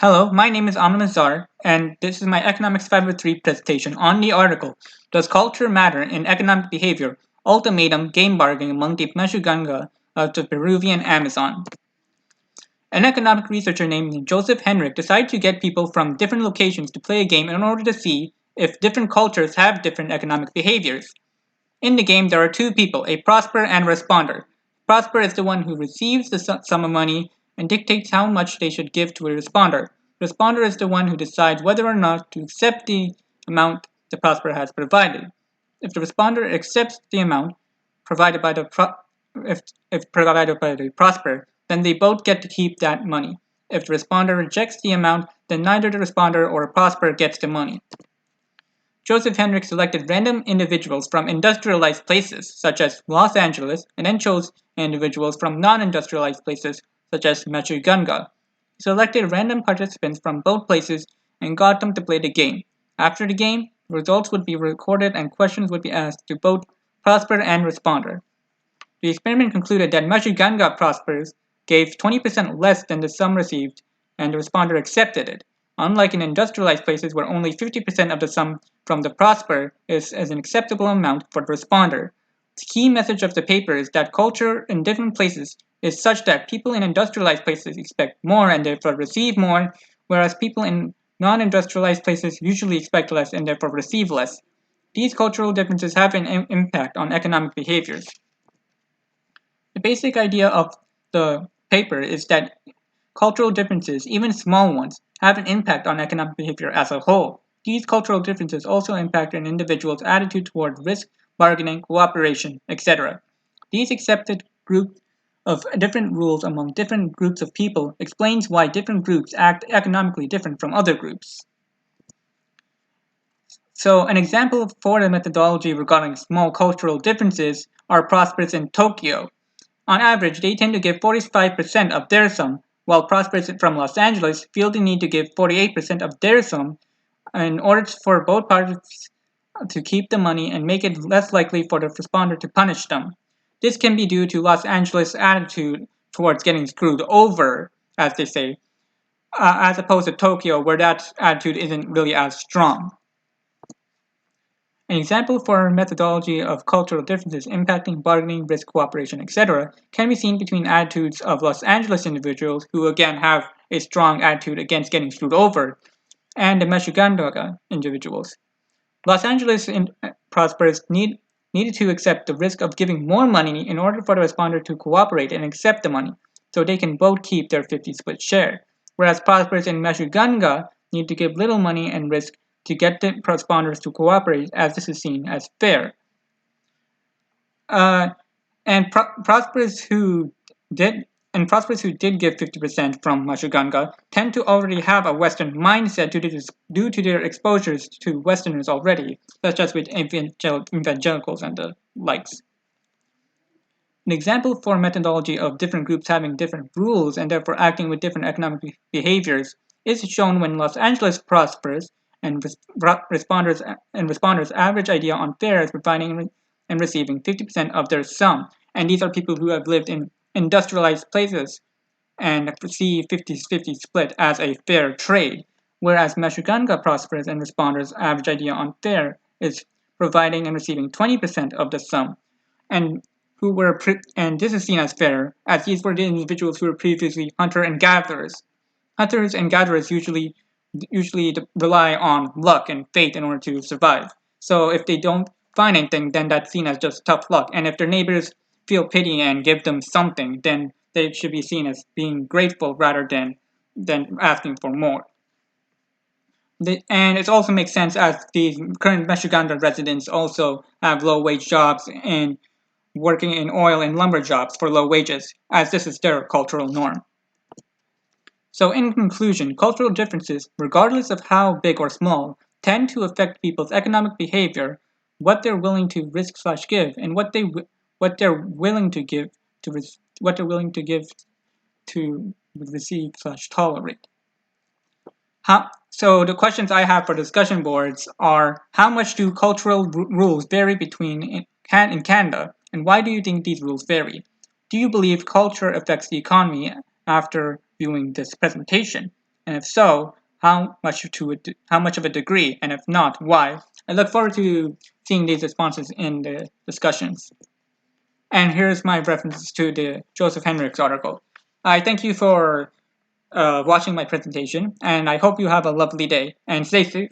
Hello, my name is Ahmed Mazhar, and this is my Economics 503 presentation on the article Does Culture Matter in Economic Behavior? Ultimatum Game Bargaining Among the Mashuganga of the Peruvian Amazon. An economic researcher named Joseph Henrich decided to get people from different locations to play a game in order to see if different cultures have different economic behaviors. In the game, there are two people, a prosper and a responder. Prosper is the one who receives the sum of money and dictates how much they should give to a responder. Responder is the one who decides whether or not to accept the amount the prosper has provided. If the responder accepts the amount provided by the if provided by the prosper, then they both get to keep that money. If the responder rejects the amount, then neither the responder or prosper gets the money. Joseph Henrich selected random individuals from industrialized places, such as Los Angeles, and then chose individuals from non-industrialized places, such as Machuganga. He selected random participants from both places and got them to play the game. After the game, results would be recorded and questions would be asked to both prosper and responder. The experiment concluded that Machuganga prospers gave 20% less than the sum received, and the responder accepted it. Unlike in industrialized places where only 50% of the sum from the prosper is as an acceptable amount for the responder. The key message of the paper is that culture in different places is such that people in industrialized places expect more and therefore receive more, whereas people in non-industrialized places usually expect less and therefore receive less. These cultural differences have an impact on economic behaviors. The basic idea of the paper is that cultural differences, even small ones, have an impact on economic behavior as a whole. These cultural differences also impact an individual's attitude toward risk, bargaining, cooperation, etc. These accepted group of different rules among different groups of people explains why different groups act economically different from other groups. So an example for the methodology regarding small cultural differences are prospers in Tokyo. On average, they tend to give 45% of their sum, while prospers from Los Angeles feel the need to give 48% of their sum in order for both parties to keep the money and make it less likely for the responder to punish them. This can be due to Los Angeles' attitude towards getting screwed over, as they say, as opposed to Tokyo, where that attitude isn't really as strong. An example for methodology of cultural differences impacting bargaining, risk, cooperation, etc., can be seen between attitudes of Los Angeles individuals who again have a strong attitude against getting screwed over, and the Meshuggah individuals. Los Angeles prosperous needed to accept the risk of giving more money in order for the responder to cooperate and accept the money, so they can both keep their 50 split share, whereas prosperous in Meshuggah need to give little money and risk to get the responders to cooperate, as this is seen as fair. Uh, and prosperous who did give 50% from Mashuganga tend to already have a Western mindset due to their exposures to Westerners already, such as with evangelicals and the likes. An example for methodology of different groups having different rules and therefore acting with different economic behaviors is shown when Los Angeles prospers and responders' average idea on fair is providing and receiving 50% of their sum, and these are people who have lived in industrialized places and see 50-50 split as a fair trade, whereas Meshuganga prospers and responders' average idea on fair is providing and receiving 20% of the sum, and and this is seen as fair, as these were the individuals who were previously hunter and gatherers. Hunters and gatherers usually rely on luck and fate in order to survive. So if they don't find anything, then that's seen as just tough luck. And if their neighbors feel pity and give them something, then they should be seen as being grateful rather than asking for more. And it also makes sense as the current Meshuganda residents also have low wage jobs and working in oil and lumber jobs for low wages, as this is their cultural norm. So in conclusion, cultural differences, regardless of how big or small, tend to affect people's economic behavior, what they're willing to risk/give, and what they're willing to give to receive/tolerate. So the questions I have for discussion boards are: how much do cultural rules vary between in Canada, and why do you think these rules vary? Do you believe culture affects the economy after viewing this presentation? And if so, how much of a degree? And if not, why? I look forward to seeing these responses in the discussions. And here's my references to the Joseph Henrichs article. I thank you for watching my presentation, and I hope you have a lovely day and stay safe.